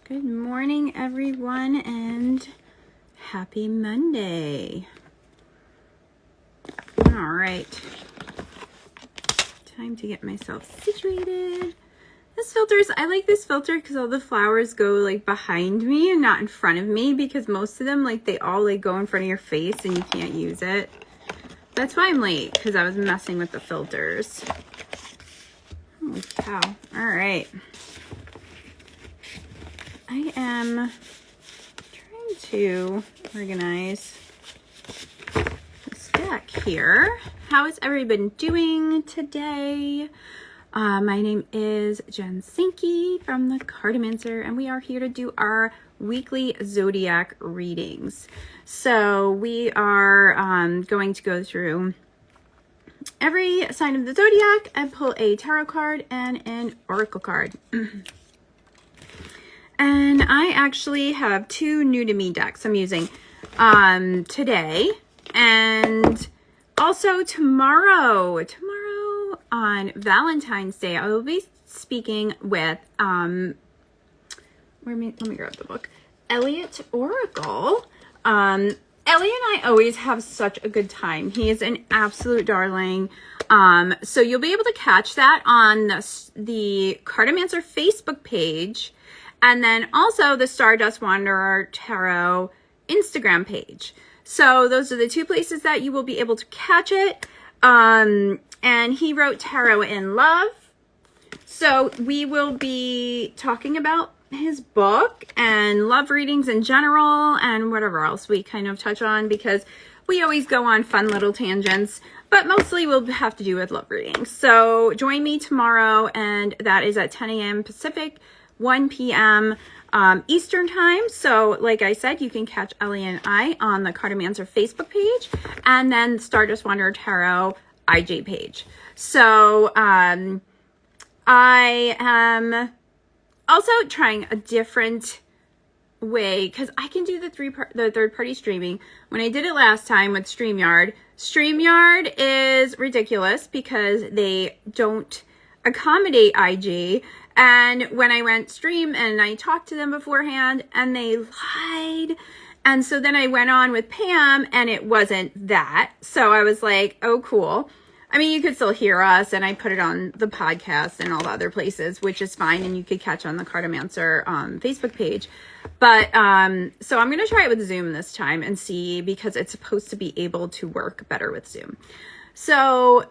Good morning, everyone, and happy Monday. All right. Time to get myself situated. I like this filter because all the flowers go like behind me and not in front of me, because most of them, like, they all like go in front of your face and you can't use it. That's why I'm late, because I was messing with the filters. Holy cow. All right. I am trying to organize this deck here. How is everybody doing today? My name is Jen Sinke from the Cartomancer, and we are here to do our weekly zodiac readings. So we are going to go through every sign of the zodiac and pull a tarot card and an oracle card. And I actually have two new to me decks I'm using today, and also tomorrow on Valentine's Day, I will be speaking with let me grab the book, Elliot Oracle. Elliot and I always have such a good time. He is an absolute darling. So you'll be able to catch that on the Cartomancer Facebook page. And then also the Stardust Wanderer Tarot Instagram page. So those are the two places that you will be able to catch it. And he wrote Tarot in Love. So we will be talking about his book and love readings in general and whatever else we kind of touch on, because we always go on fun little tangents, but mostly we'll have to do with love readings. So join me tomorrow, and that is at 10 a.m. Pacific, 1 p.m. Eastern time. So like I said, you can catch Ellie and I on the Cartomancer Facebook page and then Stardust Wanderer Tarot IG page. So I am also trying a different way, because I can do the third party streaming. When I did it last time with StreamYard is ridiculous because they don't accommodate IG. And when I went stream and I talked to them beforehand and they lied. And so then I went on with Pam and it wasn't that. So I was like, oh, cool. I mean, you could still hear us, and I put it on the podcast and all the other places, which is fine. And you could catch on the Cartomancer Facebook page. But so I'm going to try it with Zoom this time and see, because it's supposed to be able to work better with Zoom. So,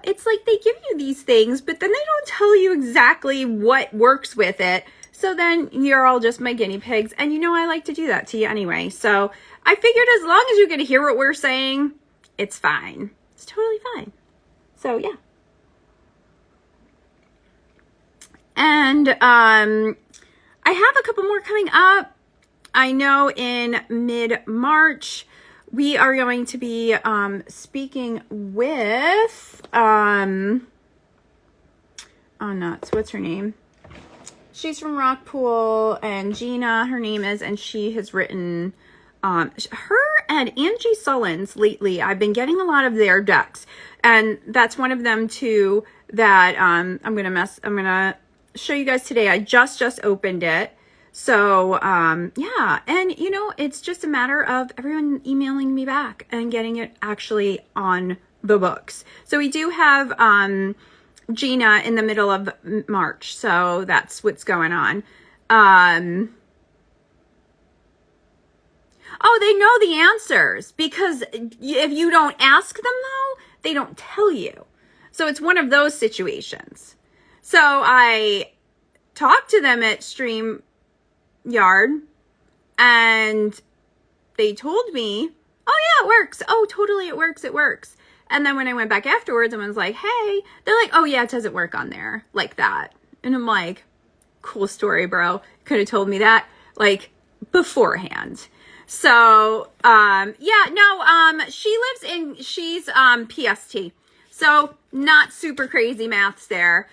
it's like they give you these things, but then they don't tell you exactly what works with it. So then you're all just my guinea pigs. And I like to do that to you anyway. So I figured as long as you get to hear what we're saying, it's fine. It's totally fine. So yeah. And I have a couple more coming up. I know in mid-March, we are going to be speaking with, what's her name? She's from Rockpool, and Gina, her name is, and she has written, her and Angie Sullins lately, I've been getting a lot of their decks, and that's one of them too that I'm going to show you guys today. I just opened it. So, yeah, and it's just a matter of everyone emailing me back and getting it actually on the books. So we do have, Gina in the middle of March. So that's what's going on. Oh, they know the answers, because if you don't ask them though, they don't tell you. So it's one of those situations. So I talked to them at StreamYard, and they told me, oh yeah, it works. Oh, totally, it works. And then when I went back afterwards and was like, hey, they're like, oh yeah, it doesn't work on there like that. And I'm like, cool story, bro. Could have told me that like beforehand. So, she's PST. So not super crazy maths there.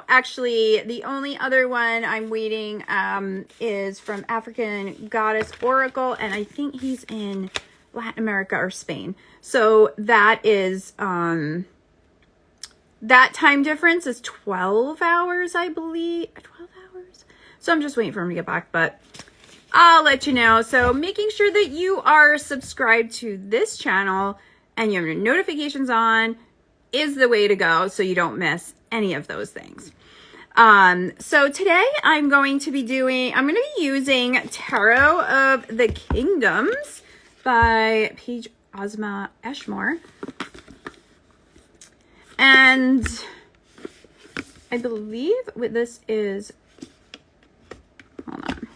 Actually the only other one I'm waiting is from African Goddess Oracle, and I think he's in Latin America or Spain. So that is that time difference is 12 hours, I believe. 12 hours? So I'm just waiting for him to get back, but I'll let you know. So making sure that you are subscribed to this channel and you have your notifications on is the way to go so you don't miss any of those things. So today I'm going to be using Tarot of the Kingdoms by Paige Ozma Eshmore. And I believe what this is, hold on.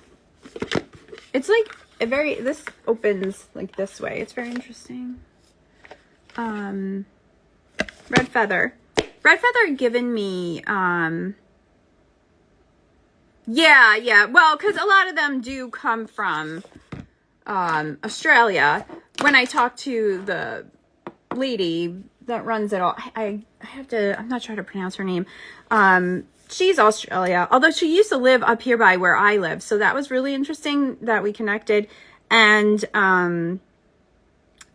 It's like this opens like this way. It's very interesting. Red Feather. Red Feather had given me, yeah. Well, because a lot of them do come from Australia. When I talked to the lady that runs it all, I'm not sure how to pronounce her name. She's Australia, although she used to live up here by where I live. So that was really interesting that we connected. And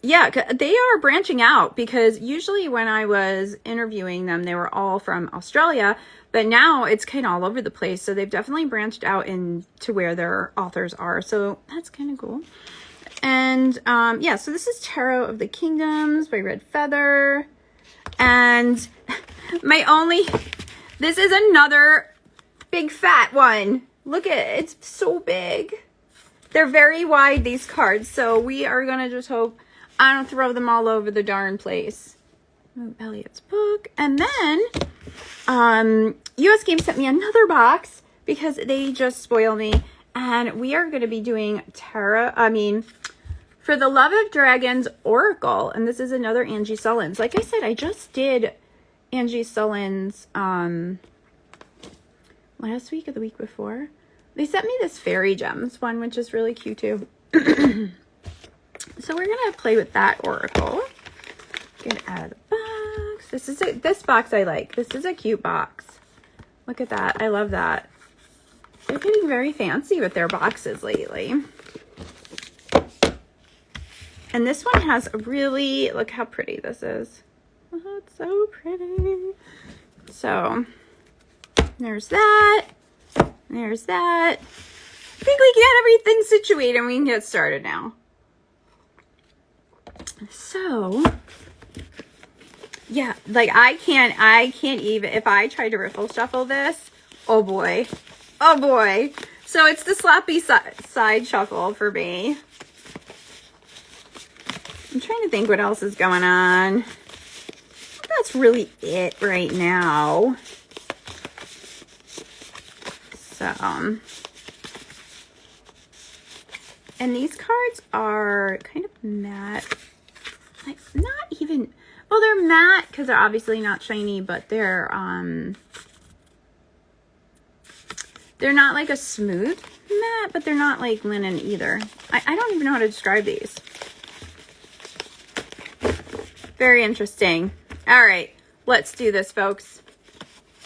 yeah, they are branching out, because usually when I was interviewing them, they were all from Australia, but now it's kind of all over the place. So they've definitely branched out into where their authors are. So that's kind of cool. And yeah, so this is Tarot of the Kingdoms by Red Feather. And this is another big fat one. Look at it, it's so big. They're very wide, these cards. So we are going to just hope I don't throw them all over the darn place. Move Elliot's book. And then US Games sent me another box because they just spoil me. And we are going to be doing For the Love of Dragons Oracle. And this is another Angie Sullins. Like I said, I just did Angie Sullins last week or the week before. They sent me this Fairy Gems one, which is really cute too. So we're going to play with that Oracle. Get it out of the box. This box I like. This is a cute box. Look at that. I love that. They're getting very fancy with their boxes lately. And this one has a really, look how pretty this is. Oh, it's so pretty. So there's that. There's that. I think we get everything situated and we can get started now. So yeah, like I can't even, if I try to riffle shuffle this, oh boy. So it's the sloppy side shuffle for me. I'm trying to think what else is going on. That's really it right now. So, and these cards are kind of matte. Like, not even, well, they're matte because they're obviously not shiny, but they're not like a smooth matte, but they're not like linen either. I don't even know how to describe these. Very interesting. All right, let's do this, folks.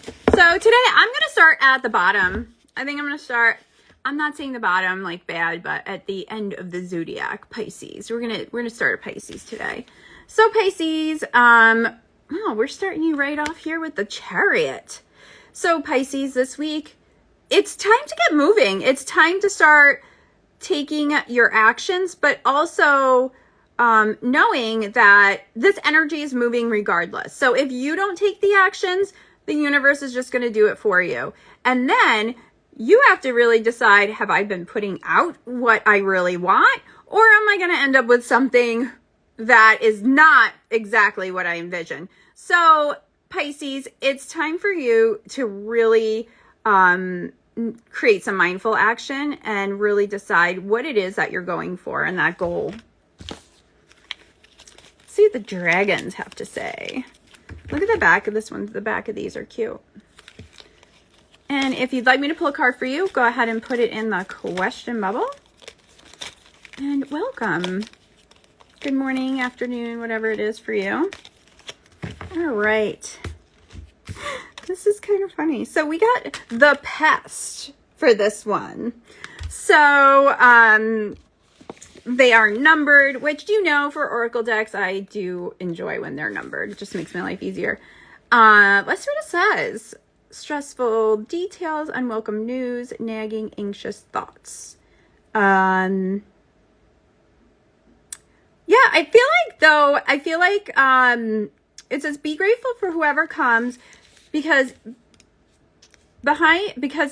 So today I'm going to start at the bottom. I think I'm going to start, I'm not saying the bottom like bad, but at the end of the zodiac, Pisces. We're going to start at Pisces today. So Pisces, we're starting you right off here with the Chariot. So Pisces, this week, it's time to get moving. It's time to start taking your actions, but also knowing that this energy is moving regardless. So if you don't take the actions, the universe is just going to do it for you. And then you have to really decide, have I been putting out what I really want? Or am I going to end up with something that is not exactly what I envision? So Pisces, it's time for you to really create some mindful action and really decide what it is that you're going for and that goal. See what the dragons have to say. Look at the back of this one. The back of these are cute. And if you'd like me to pull a card for you, go ahead and put it in the question bubble. And welcome. Good morning, afternoon, whatever it is for you. All right. This is kind of funny. So we got the Pest for this one. So, they are numbered, which, you know, for Oracle decks, I do enjoy when they're numbered. It just makes my life easier. Let's see what it says. stressful details, unwelcome news, nagging, anxious thoughts. Yeah, I feel like it says be grateful for whoever comes because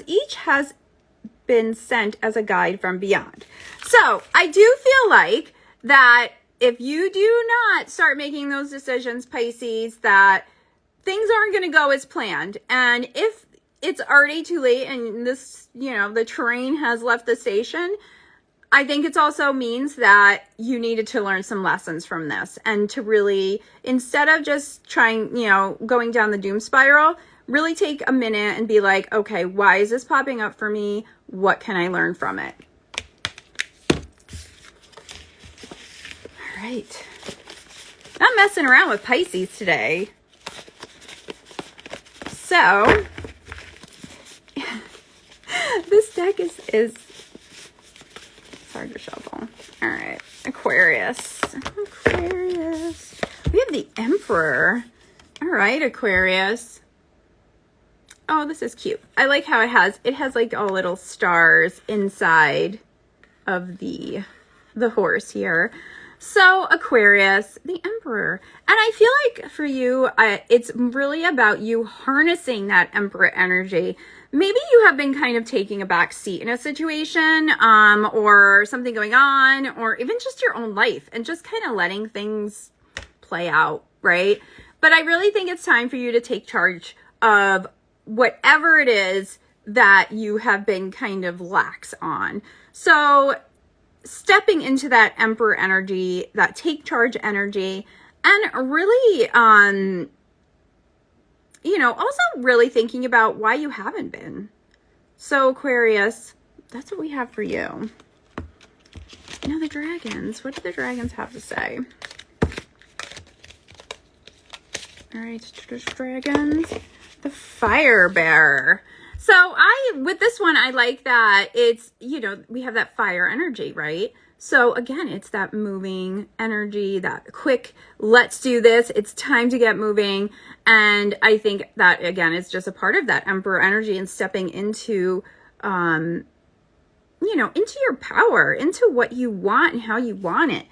each has been sent as a guide from beyond. So I do feel like that if you do not start making those decisions, Pisces, that things aren't going to go as planned. And if it's already too late and this, the train has left the station, I think it also means that you needed to learn some lessons from this and to really, instead of just trying, going down the doom spiral, really take a minute and be like, okay, why is this popping up for me? What can I learn from it? All right. Not messing around with Pisces today. So, this deck is hard to shuffle. All right. Aquarius. We have the Emperor. All right, Aquarius. Oh, this is cute. I like how it has like all little stars inside of the horse here. So Aquarius, the Emperor. And I feel like for you, it's really about you harnessing that Emperor energy. Maybe you have been kind of taking a back seat in a situation, or something going on, or even just your own life and just kind of letting things play out, right? But I really think it's time for you to take charge of whatever it is that you have been kind of lax on. So stepping into that Emperor energy, that take charge energy, and really, also really thinking about why you haven't been. So Aquarius, that's what we have for you. Now the dragons, what do the dragons have to say? All right, dragons. The Fire Bearer. So with this one, I like that it's, we have that fire energy, right? So again, it's that moving energy, that quick, let's do this. It's time to get moving. And I think that, again, it's just a part of that Emperor energy and stepping into, into your power, into what you want and how you want it.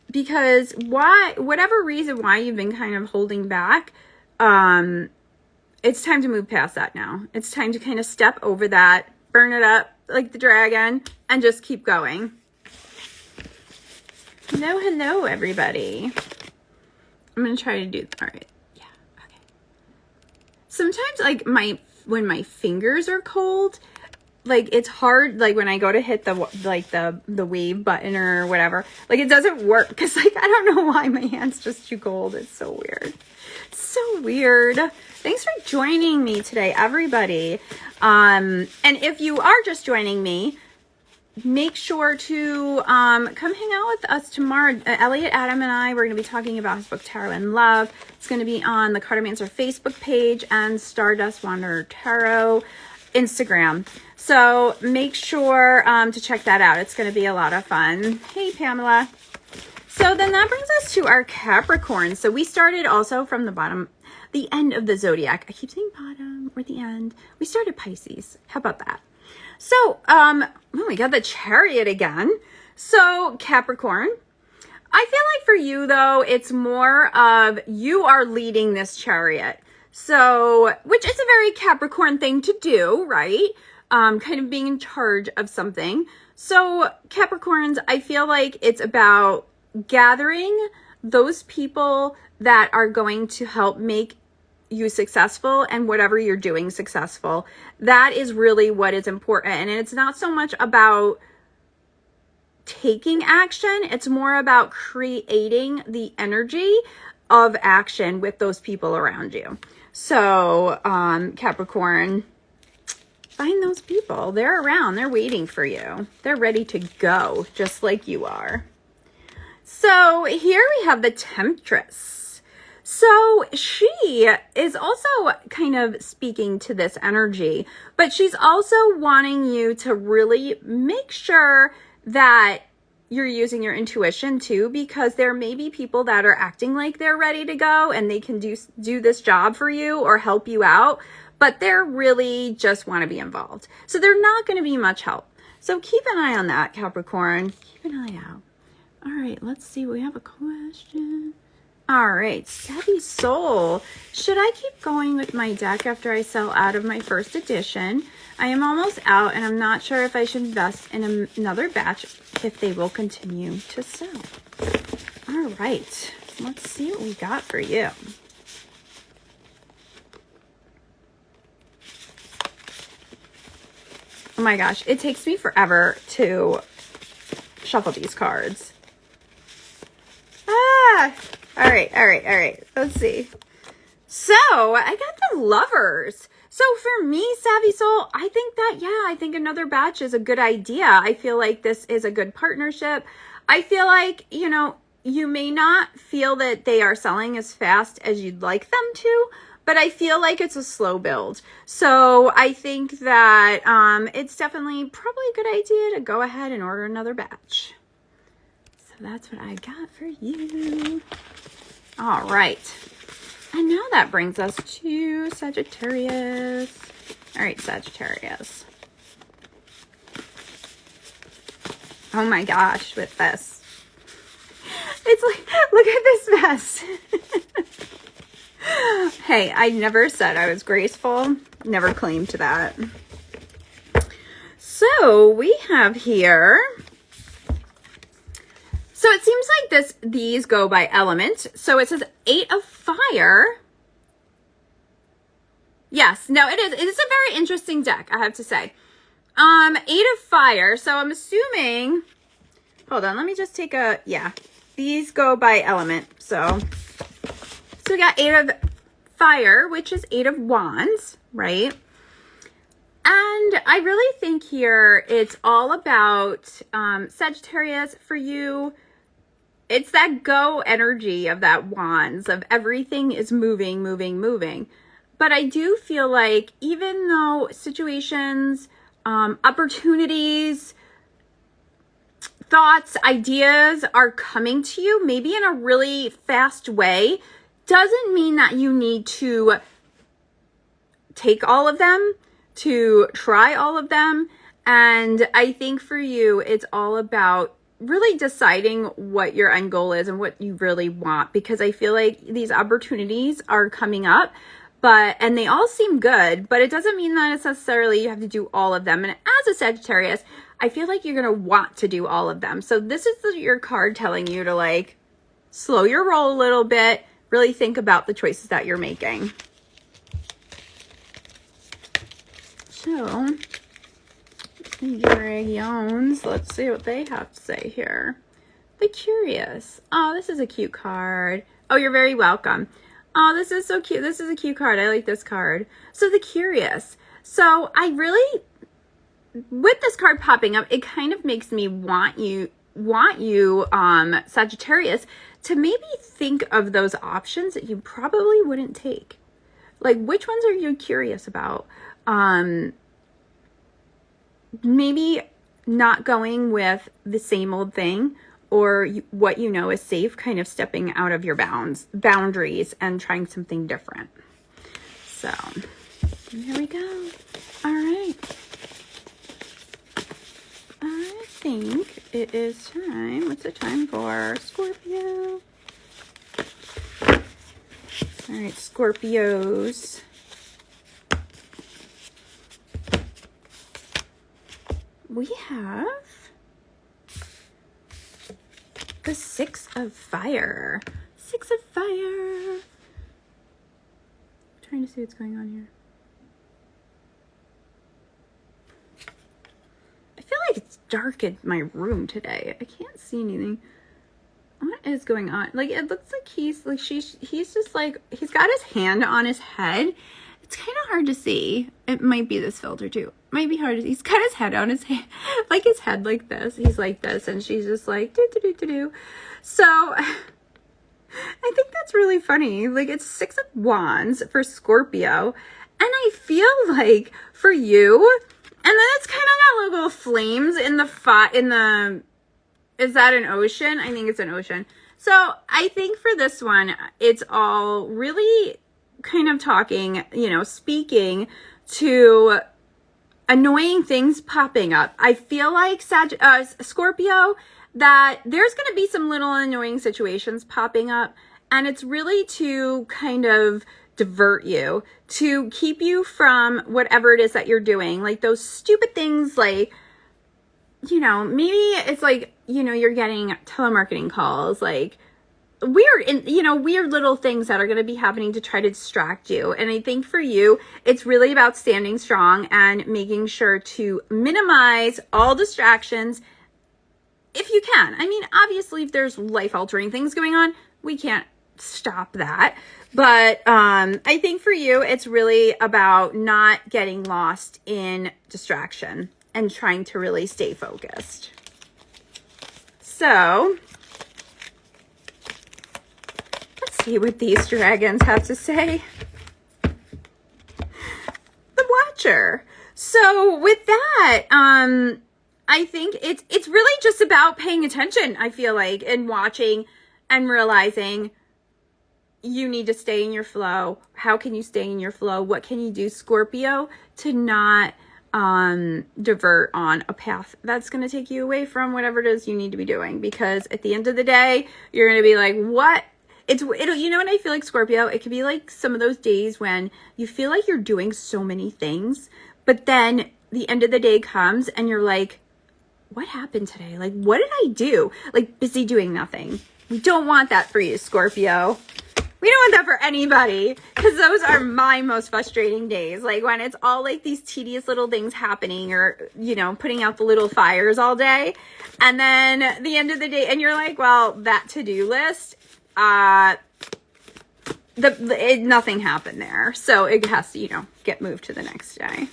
Because whatever reason why you've been kind of holding back, it's time to move past that now. It's time to kind of step over that, burn it up like the dragon, and just keep going. Hello, everybody. I'm going to try to do, all right. Yeah, okay. Sometimes, like, when my fingers are cold, like, it's hard, like, when I go to hit the wave button or whatever, like, it doesn't work, because, like, I don't know why my hand's just too cold. It's so weird. So weird. Thanks for joining me today, everybody. And if you are just joining me, make sure to come hang out with us tomorrow. Elliot, Adam, and I, we're going to be talking about his book, Tarot and Love. It's going to be on the Cartomancer Facebook page and Stardust Wanderer Tarot Instagram. So make sure to check that out. It's going to be a lot of fun. Hey, Pamela. So then that brings us to our Capricorn. So we started also from the bottom, the end of the zodiac. I keep saying bottom or the end. We started Pisces. How about that? So, we got the Chariot again. So Capricorn, I feel like for you though, it's more of you are leading this chariot. So, which is a very Capricorn thing to do, right? Kind of being in charge of something. So Capricorns, I feel like it's about gathering those people that are going to help make you successful and whatever you're doing successful. That is really what is important. And it's not so much about taking action. It's more about creating the energy of action with those people around you. So, Capricorn, find those people. They're around. They're waiting for you. They're ready to go, just like you are. So here we have the Temptress. So she is also kind of speaking to this energy, but she's also wanting you to really make sure that you're using your intuition too, because there may be people that are acting like they're ready to go and they can do this job for you or help you out. but they're really just want to be involved. So they're not going to be much help. So keep an eye on that, Capricorn. Keep an eye out. All right, let's see. We have a question. All right, Savvy Soul. Should I keep going with my deck after I sell out of my first edition? I am almost out, and I'm not sure if I should invest in another batch if they will continue to sell. All right, let's see what we got for you. Oh my gosh, it takes me forever to shuffle these cards. Ah! All right. Let's see. So, I got the Lovers. So, for me, Savvy Soul, I think that, I think another batch is a good idea. I feel like this is a good partnership. I feel like, you may not feel that they are selling as fast as you'd like them to, but I feel like it's a slow build. So, I think that it's definitely probably a good idea to go ahead and order another batch. So, that's what I got for you. All right. And now that brings us to Sagittarius. All right, Sagittarius. Oh my gosh, with this. It's like, look at this mess. Hey, I never said I was graceful. Never claimed to that. So we have here... So it seems like these go by element. So it says 8 of Fire. Yes, no, it is. It is a very interesting deck, I have to say. 8 of Fire. So I'm assuming, hold on, let me just take a, these go by element. So we got 8 of Fire, which is 8 of Wands, right? And I really think here it's all about Sagittarius for you. It's that go energy of that Wands, of everything is moving. But I do feel like even though situations, opportunities, thoughts, ideas are coming to you, maybe in a really fast way, doesn't mean that you need to take all of them, to try all of them. And I think for you, it's all about really deciding what your end goal is and what you really want, because I feel like these opportunities are coming up, and they all seem good, but it doesn't mean that it's necessarily you have to do all of them. And as a Sagittarius, I feel like you're going to want to do all of them. So this is your card telling you to like slow your roll a little bit, really think about the choices that you're making. So Dragons, let's see what they have to say here. The Curious. Oh, this is a cute card. Oh, you're very welcome. Oh, this is so cute. This is a cute card. I like this card. So the Curious. So I really, with this card popping up, it kind of makes me want you, Sagittarius, to maybe think of those options that you probably wouldn't take. Like, which ones are you curious about? Maybe not going with the same old thing, or what you know is safe, kind of stepping out of your boundaries and trying something different. So here we go. All right. I think it is time. What's the time for Scorpio? All right, Scorpios. We have the 6 of Fire. 6 of Fire. I'm trying to see what's going on here. I feel like it's dark in my room today. I can't see anything. What is going on? Like, it looks like he's just like, he's got his hand on his head. It's kind of hard to see. It might be this filter too. Might be hard to see. He's got his head on his hand, like his head like this. He's like this, and she's just like do. So I think that's really funny. Like, it's 6 of Wands for Scorpio, and I feel like for you, and then it's kind of got little flames in the. Is that an ocean? I think it's an ocean. So I think for this one, it's all really kind of talking, speaking to annoying things popping up. I feel like Scorpio, that there's going to be some little annoying situations popping up, and it's really to kind of divert you, to keep you from whatever it is that you're doing. Like those stupid things, like, maybe it's like, you're getting telemarketing calls, like weird little things that are going to be happening to try to distract you. And I think for you, it's really about standing strong and making sure to minimize all distractions if you can. I mean, obviously, if there's life-altering things going on, we can't stop that. But I think for you, it's really about not getting lost in distraction and trying to really stay focused. So let's see what these dragons have to say. The Watcher. So with that, I think it's really just about paying attention, I feel like, and watching and realizing you need to stay in your flow. How can you stay in your flow? What can you do, Scorpio, to not divert on a path that's going to take you away from whatever it is you need to be doing? Because at the end of the day, you're going to be like, what? It'll, what I feel like, Scorpio? It could be like some of those days when you feel like you're doing so many things, but then the end of the day comes and you're like, what happened today? Like, what did I do? Like, busy doing nothing. We don't want that for you, Scorpio. We don't want that for anybody, because those are my most frustrating days. Like when it's all like these tedious little things happening, or, putting out the little fires all day. And then at the end of the day, and you're like, well, that to-do list, nothing happened there. So it has to, get moved to the next day.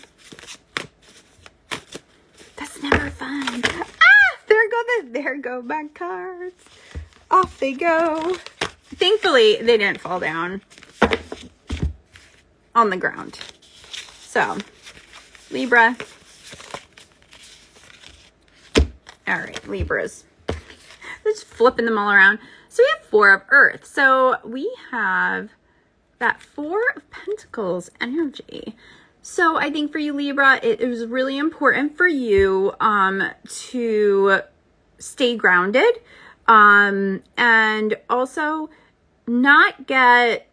That's never fun. There go my cards. Off they go. Thankfully, they didn't fall down on the ground. So, Libra. All right, Libras. Just flipping them all around. So we have 4 of Earth. So we have that 4 of Pentacles energy. So I think for you, Libra, it was really important for you to stay grounded. And also not get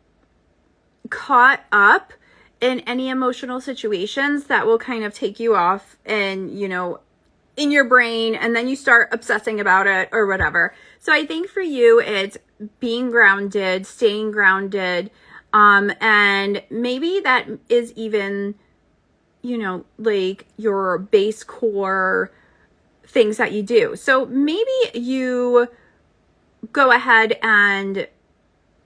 caught up in any emotional situations that will kind of take you off and, in your brain, and then you start obsessing about it or whatever. So I think for you, it's being grounded, staying grounded. And maybe that is even, like your base core things that you do. So maybe you go ahead and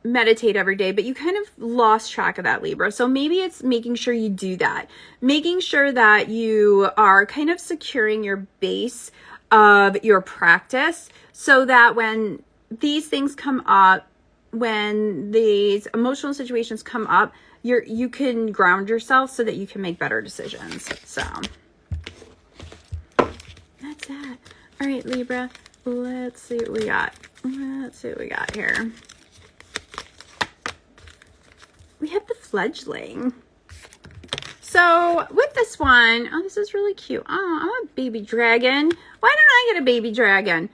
meditate every day, but you kind of lost track of that, Libra. So maybe it's making sure you do that, making sure that you are kind of securing your base of your practice, so that when these things come up, when these emotional situations come up, you can ground yourself so that you can make better decisions. So that's that. All right, Libra, let's see what we got. Let's see what we got here. We have the Fledgling. So with this one, oh, this is really cute. Oh, I'm a baby dragon. Why don't I get a baby dragon?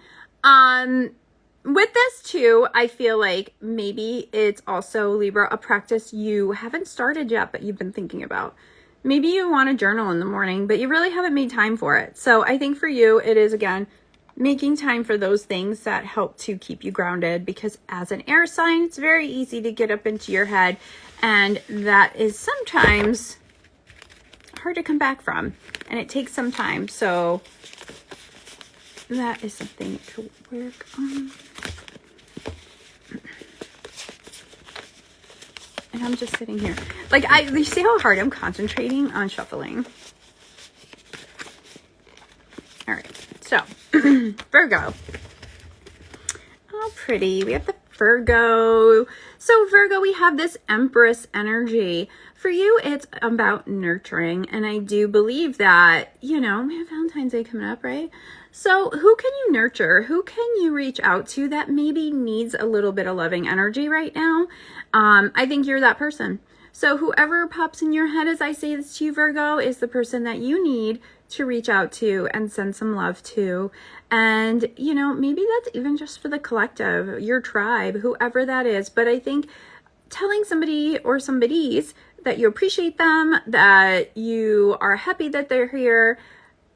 With this too, I feel like maybe it's also, Libra, a practice you haven't started yet, but you've been thinking about. Maybe you want to journal in the morning, but you really haven't made time for it. So I think for you, it is, again, making time for those things that help to keep you grounded, because as an air sign, it's very easy to get up into your head, and that is sometimes hard to come back from, and it takes some time. So that is something to work on. And I'm just sitting here. Like, you see how hard I'm concentrating on shuffling? All right, so Virgo. Oh, pretty. We have the Virgo. So Virgo, we have this Empress energy. For you, it's about nurturing. And I do believe that, we have Valentine's Day coming up, right? So who can you nurture? Who can you reach out to that maybe needs a little bit of loving energy right now? I think you're that person. So whoever pops in your head as I say this to you, Virgo, is the person that you need to reach out to and send some love to. And, you know, maybe that's even just for the collective, your tribe, whoever that is. But I think telling somebody or somebody's that you appreciate them, that you are happy that they're here,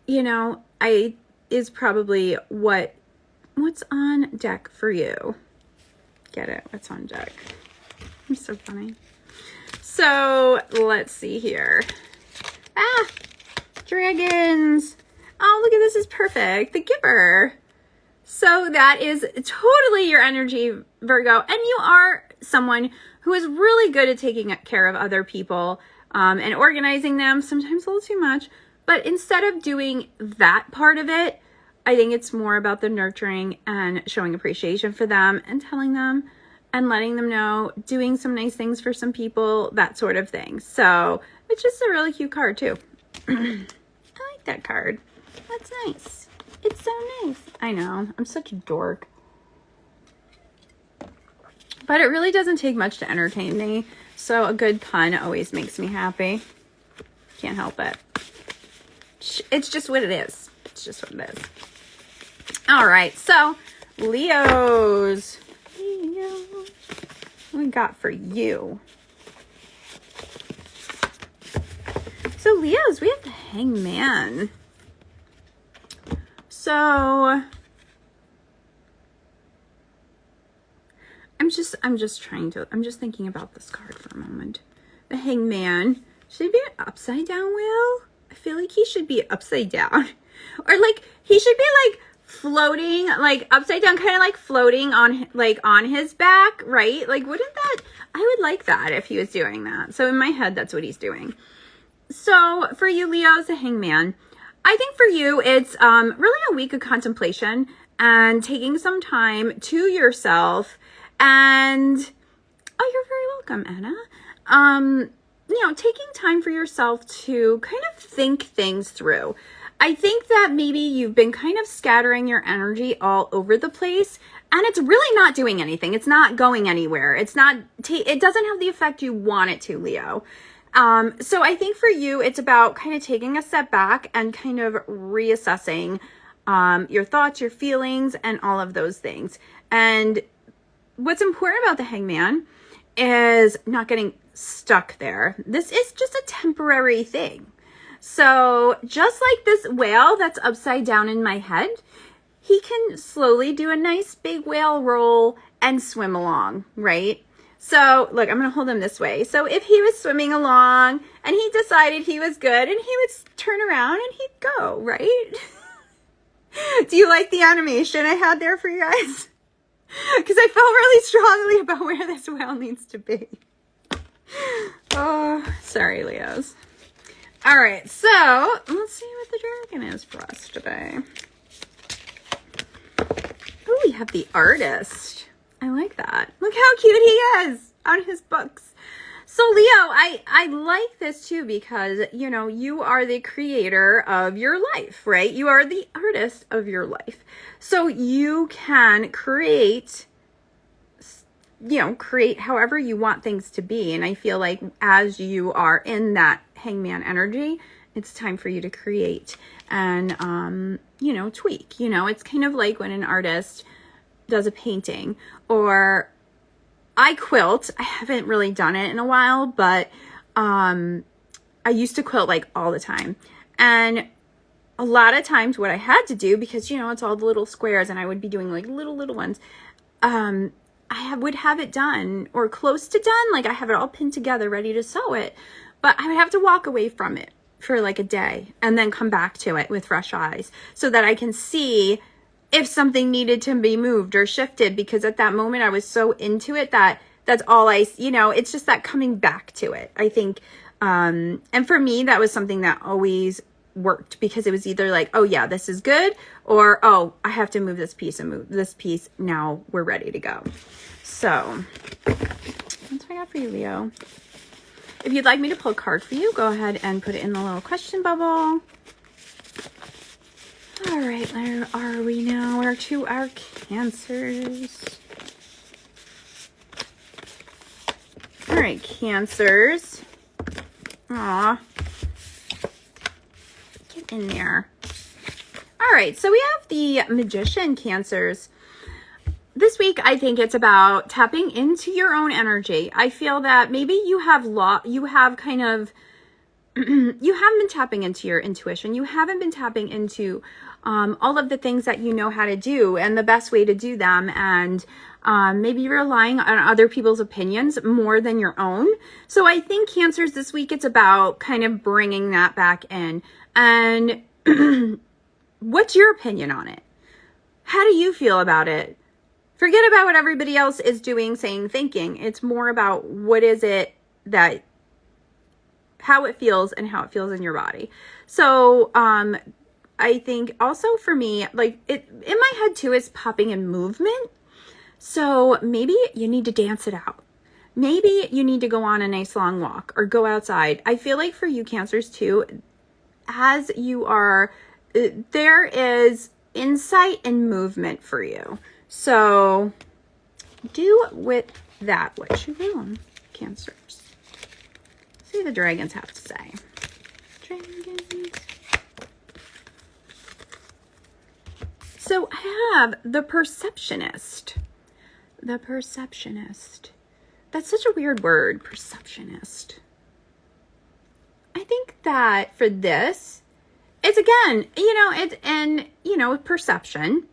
you know, is probably what's on deck for you. Get it? What's on deck? I'm so funny. So let's see here. Dragons. Oh, look at this, is perfect. The Giver. So that is totally your energy, Virgo. And you are someone who is really good at taking care of other people and organizing them, sometimes a little too much. But instead of doing that part of it, I think it's more about the nurturing and showing appreciation for them and telling them and letting them know, doing some nice things for some people, that sort of thing. So it's just a really cute card too. I like that card. That's nice. It's so nice. I know. I'm such a dork. But it really doesn't take much to entertain me. So a good pun always makes me happy. Can't help it. It's just what it is. It's just what it is. All right. So Leos. What we got for you? So Leos, we have the Hangman. So I'm just thinking about this card for a moment. The Hangman. Should he be an upside down wheel? I feel like he should be upside down. Or like he should be like floating, like upside down, kind of like floating on his back, right? Like wouldn't that, I would like that if he was doing that. So in my head, that's what he's doing. So for you, Leos, the Hangman, I think for you, it's really a week of contemplation and taking some time to yourself. And, oh, you're very welcome, Anna. You know, taking time for yourself to kind of think things through. I think that maybe you've been kind of scattering your energy all over the place, and it's really not doing anything. It's not going anywhere. It doesn't have the effect you want it to, Leo. So I think for you, it's about kind of taking a step back and kind of reassessing your thoughts, your feelings, and all of those things. And what's important about the Hangman is not getting stuck there. This is just a temporary thing. So just like this whale that's upside down in my head, he can slowly do a nice big whale roll and swim along, right? So look, I'm going to hold him this way. So if he was swimming along and he decided he was good, and he would turn around and he'd go, right? Do you like the animation I had there for you guys? Because I felt really strongly about where this whale needs to be. Oh, sorry, Leos. All right, so let's see what the dragon is for us today. Oh, we have the Artist. I like that. Look how cute he is on his books. So Leo, I like this too because, you know, you are the creator of your life, right? You are the artist of your life. So you can create however you want things to be. And I feel like as you are in that Hangman energy, it's time for you to create and, tweak. It's kind of like when an artist does a painting, or I quilt. I haven't really done it in a while, but I used to quilt like all the time. And a lot of times what I had to do, because, it's all the little squares and I would be doing like little ones, I would have it done or close to done. Like I have it all pinned together, ready to sew it. But I would have to walk away from it for like a day and then come back to it with fresh eyes so that I can see if something needed to be moved or shifted, because at that moment I was so into it that's all it's just that coming back to it, I think. And for me, that was something that always worked, because it was either like, oh yeah, this is good, or, oh, I have to move this piece and move this piece. Now we're ready to go. So that's what I got for you, Leo. If you'd like me to pull a card for you, go ahead and put it in the little question bubble. All right, where are we now? Where to our Cancers? All right, Cancers. Aw. Get in there. All right, so we have the Magician, Cancers. This week, I think it's about tapping into your own energy. I feel that maybe you have kind of you haven't been tapping into your intuition. You haven't been tapping into all of the things that you know how to do and the best way to do them. And maybe you're relying on other people's opinions more than your own. So I think Cancers this week, it's about kind of bringing that back in. And what's your opinion on it? How do you feel about it? Forget about what everybody else is doing, saying, thinking. It's more about what is it that, how it feels and how it feels in your body. So, I think also for me, like it in my head too, is popping in movement. So maybe you need to dance it out. Maybe you need to go on a nice long walk or go outside. I feel like for you Cancers too, as you are, there is insight and movement for you. So do with that what you will, Cancers. See what the dragons have to say. Dragons. So I have the Perceptionist. The Perceptionist. That's such a weird word, Perceptionist. I think that for this, it's again, perception.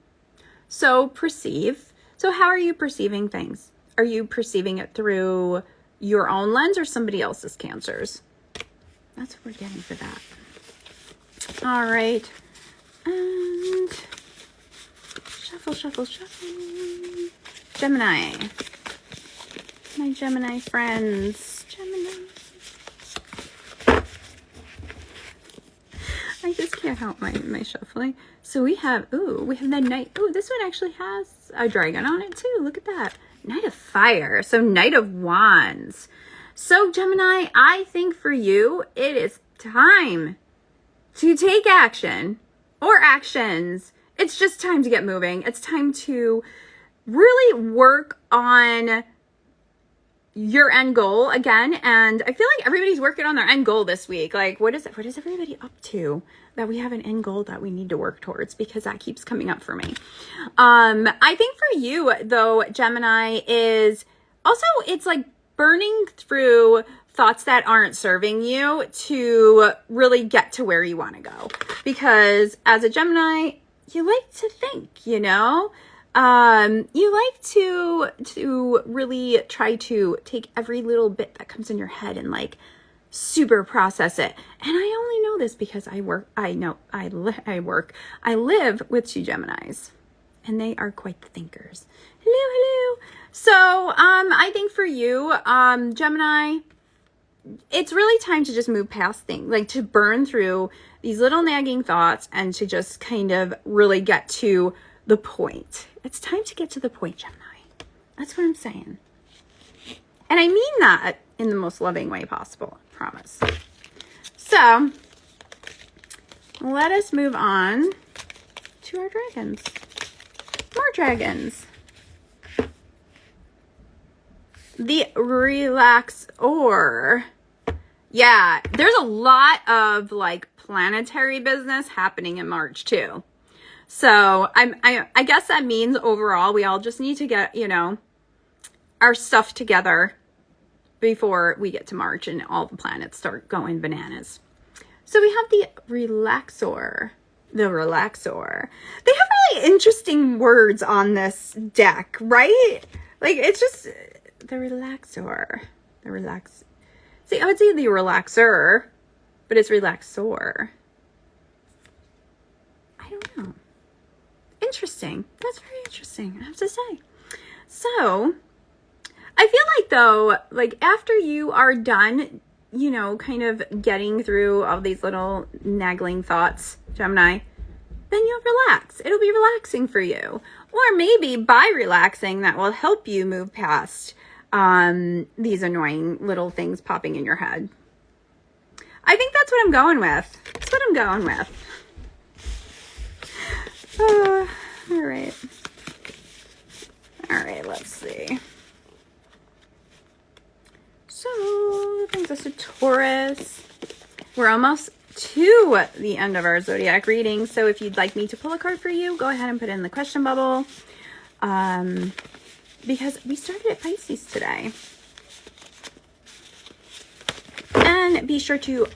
So perceive. So how are you perceiving things? Are you perceiving it through your own lens or somebody else's, Cancers? That's what we're getting for that. All right. And shuffle, shuffle, shuffle. Gemini. My Gemini friends. Gemini. I just can't help my shuffling. So we have the Knight. Ooh, this one actually has a dragon on it too. Look at that. Knight of Fire. So Knight of Wands. So Gemini, I think for you, it is time to take action or actions. It's just time to get moving. It's time to really work on your end goal again. And I feel like everybody's working on their end goal this week. Like, what is everybody up to that we have an end goal that we need to work towards? Because that keeps coming up for me. I think for you though, Gemini, is also, it's like burning through thoughts that aren't serving you to really get to where you want to go. Because as a Gemini, you like to think, you like to really try to take every little bit that comes in your head and like super process it. And I only know this because I live with two Geminis and they are quite the thinkers. Hello. So, I think for you, Gemini, it's really time to just move past things, like to burn through these little nagging thoughts and to just kind of really get to the point. It's time to get to the point, Gemini. That's what I'm saying. And I mean that in the most loving way possible, I promise. So, let us move on to our dragons. More dragons. The Relaxor. Yeah, there's a lot of like planetary business happening in March too. So I guess that means overall we all just need to get, our stuff together before we get to March and all the planets start going bananas. So we have the Relaxor. The Relaxor. They have really interesting words on this deck, right? Like it's just the Relaxor. The relax. See, I would say the Relaxer, but it's Relaxor. I don't know. Interesting. That's very interesting, I have to say. So, I feel like though, like after you are done, kind of getting through all these little nagging thoughts, Gemini, then you'll relax. It'll be relaxing for you. Or maybe by relaxing, that will help you move past these annoying little things popping in your head. I think that's what I'm going with. That's what I'm going with. All right. All right, let's see. So, brings us to Taurus. We're almost to the end of our zodiac reading. So if you'd like me to pull a card for you, go ahead and put it in the question bubble. Because we started at Pisces today. And be sure to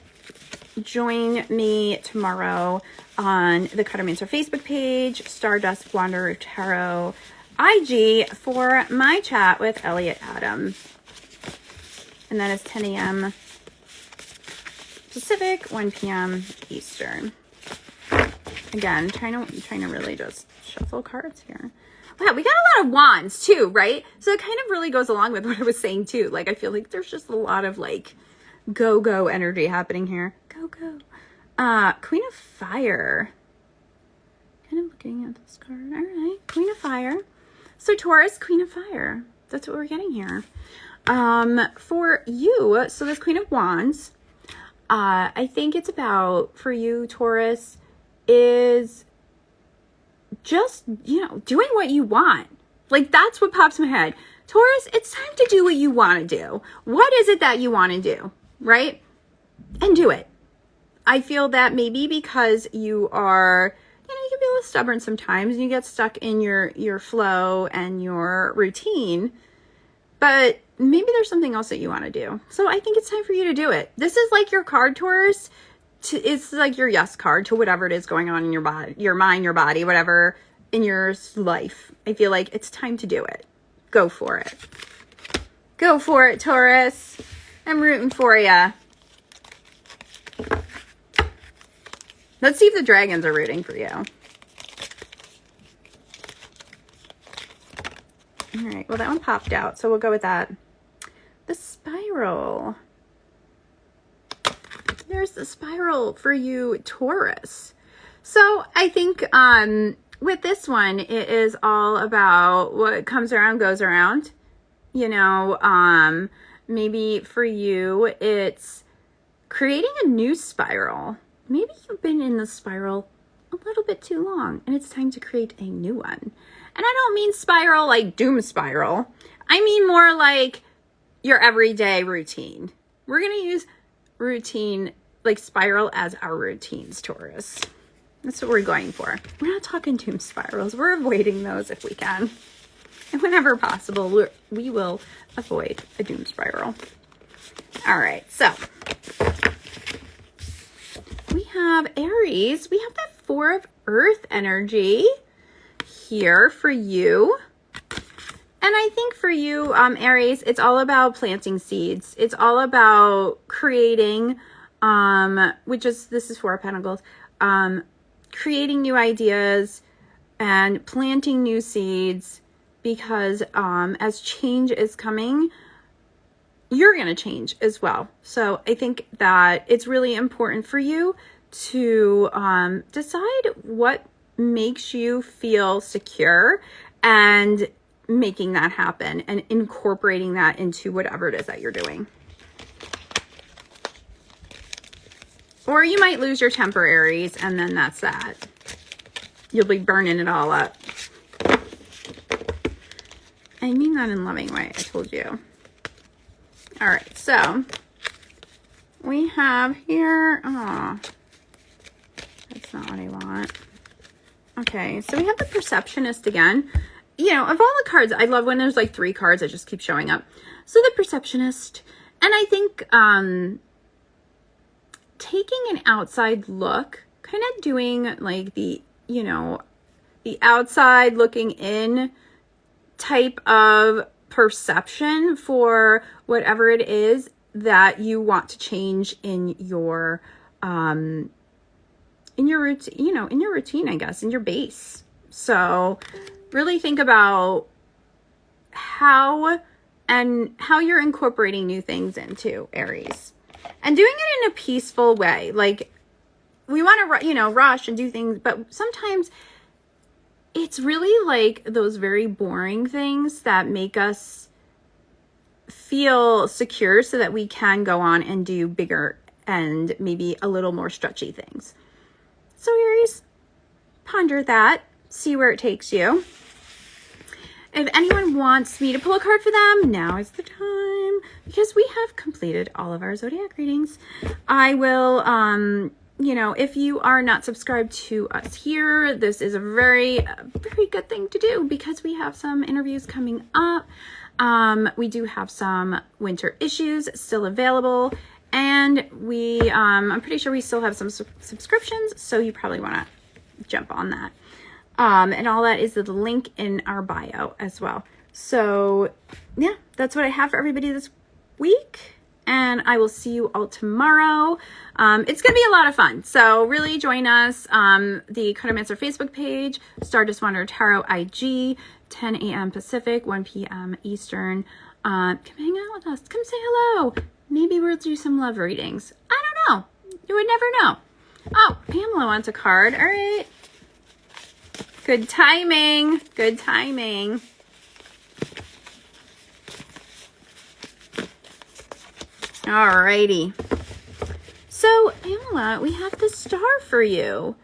join me tomorrow on the Cuttermancer Facebook page, Stardust Wanderer Tarot IG, for my chat with Elliot Adam. And that is 10 a.m. Pacific, 1 p.m. Eastern. Again, trying to really just shuffle cards here. Wow, we got a lot of wands too, right? So it kind of really goes along with what I was saying too. Like, I feel like there's just a lot of like go energy happening here. Go. Queen of Fire. Kind of looking at this card. All right, Queen of Fire. So Taurus, Queen of Fire. That's what we're getting here. For you, so this Queen of Wands, I think it's about, for you, Taurus, is just, doing what you want. Like, that's what pops in my head. Taurus, it's time to do what you want to do. What is it that you want to do, right? And do it. I feel that maybe because you are, you can be a little stubborn sometimes and you get stuck in your flow and your routine, but maybe there's something else that you want to do. So I think it's time for you to do it. This is like your card, Taurus. It's like your yes card to whatever it is going on in your body, your mind, your body, whatever in your life. I feel like it's time to do it. Go for it. Go for it, Taurus. I'm rooting for you. Let's see if the dragons are rooting for you. All right, well, that one popped out, so we'll go with that. The spiral. There's the spiral for you, Taurus. So I think with this one, it is all about what comes around goes around. Maybe for you, it's creating a new spiral. Maybe you've been in the spiral a little bit too long, and it's time to create a new one. And I don't mean spiral like doom spiral. I mean more like your everyday routine. We're going to use routine, like spiral, as our routines, Taurus. That's what we're going for. We're not talking doom spirals. We're avoiding those if we can. And whenever possible, we will avoid a doom spiral. All right, so we have Aries. We have that 4 of Earth energy here for you. And I think for you, Aries, it's all about planting seeds. It's all about creating, this is 4 of Pentacles, creating new ideas and planting new seeds, because as change is coming, you're going to change as well. So I think that it's really important for you to decide what makes you feel secure and making that happen and incorporating that into whatever it is that you're doing. Or you might lose your temper, Aries, and then that's that. You'll be burning it all up. I mean that in a loving way, I told you. All right, so we have here, that's not what I want. Okay, so we have the Perceptionist again. Of all the cards, I love when there's like 3 cards that just keep showing up. So the Perceptionist, and I think taking an outside look, kind of doing like the outside looking in type of perception for whatever it is that you want to change in your routine, I guess, in your base. So really think about how you're incorporating new things into, Aries, and doing it in a peaceful way. Like, we want to, rush and do things, but sometimes it's really like those very boring things that make us feel secure so that we can go on and do bigger and maybe a little more stretchy things. So Aries, ponder that, see where it takes you. if anyone wants me to pull a card for them, now is the time, because we have completed all of our zodiac readings. I will, you know, if you are not subscribed to us here, this is a very good thing to do, because we have some interviews coming up. We do have some winter issues still available, and we, I'm pretty sure we still have some subscriptions, so you probably want to jump on that. And all that is the link in our bio as well. So yeah, that's what I have for everybody this week. And I will see you all tomorrow. It's going to be a lot of fun. So really join us. The Cartomancer Facebook page, Stardust Wanderer Tarot IG, 10 a.m. Pacific, 1 p.m. Eastern. Come hang out with us. Come say hello. Maybe we'll do some love readings. I don't know. You would never know. Oh, Pamela wants a card. All right. Good timing. Good timing. Alrighty. So, Pamela, we have the star for you.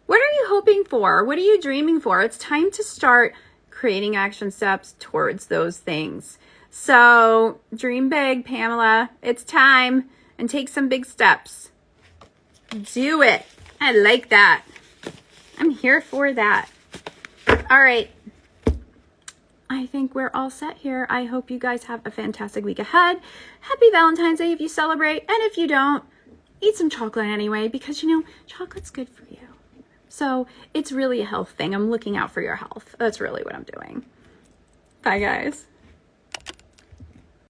What are you hoping for? What are you dreaming for? It's time to start creating action steps towards those things. So, dream big, Pamela. It's time. And take some big steps. Do it. I like that. I'm here for that. All right. I think we're all set here. I hope you guys have a fantastic week ahead. Happy Valentine's Day if you celebrate. And if you don't, eat some chocolate anyway, because, you know, chocolate's good for you. So it's really a health thing. I'm looking out for your health. That's really what I'm doing. Bye, guys.